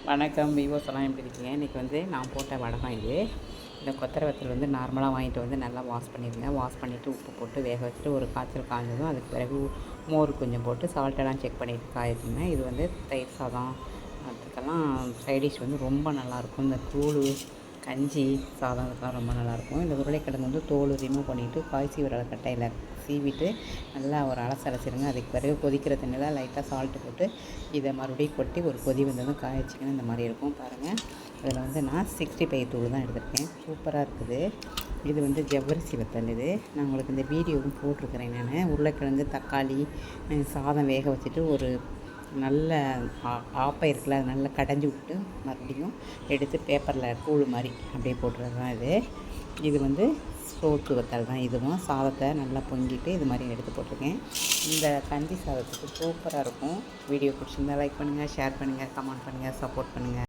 வணக்கம் விவோஸ் எல்லாம் எப்படி இருக்கீங்க? இன்றைக்கி வந்து நான் போட்ட வடகம் இது. இந்த கொத்தரை வத்தல் வந்து நார்மலாக வாங்கிட்டு வந்து நல்லா வாஷ் பண்ணிடுங்க. வாஷ் பண்ணிவிட்டு உப்பு போட்டு வேக வச்சுட்டு ஒரு காய்ச்சல் காய்ஞ்சதும் அதுக்கு பிறகு மோர் கொஞ்சம் போட்டு சால்ட்டெல்லாம் செக் பண்ணிவிட்டு காய்ச்சிங்க. இது வந்து தயிர் சாதம் அதுக்கெல்லாம் சைடிஷ் வந்து ரொம்ப நல்லாயிருக்கும். இந்த கூழ் கஞ்சி சாதம் இதுக்கெலாம் ரொம்ப நல்லாயிருக்கும். இந்த உருளைக்கிழங்கு வந்து தோல் ரிமூவ் பண்ணிவிட்டு காய் சீவிர கட்டையில் சீவிட்டு நல்லா ஒரு அலசிடுங்க. அதுக்கு பிறகு கொதிக்கிற தண்ணியில் லைட்டாக சால்ட்டு போட்டு இதை மறுபடியும் கொட்டி ஒரு கொதி வந்ததும் காய வச்சிங்கன்னா இந்த மாதிரி இருக்கும் பாருங்கள். இதில் வந்து நான் 65 தூள் தான் எடுத்திருக்கேன். சூப்பராக இருக்குது. இது வந்து ஜவ்வரிசி வத்தல். இது நான் உங்களுக்கு இந்த வீடியோவும் போட்டிருக்கிறேன். நான் உருளைக்கிழங்கு தக்காளி சாதம் வேக வச்சுட்டு ஒரு நல்ல ஆப்பை இருக்குல்ல அது நல்லா கடைஞ்சி விட்டு மறுபடியும் எடுத்து பேப்பரில் கூழ் மாதிரி அப்படியே போட்டுறது தான் இது. இது வந்து சோத்து வத்தல் தான். இதுவும் சாதத்தை நல்லா பொங்கிட்டு இது மாதிரி எடுத்து போட்டிருக்கேன். இந்த கஞ்சி சாதத்துக்கு சூப்பராக இருக்கும். வீடியோ பிடிச்சிருந்தா லைக் பண்ணுங்கள், ஷேர் பண்ணுங்கள், கமெண்ட் பண்ணுங்கள், சப்போர்ட் பண்ணுங்கள்.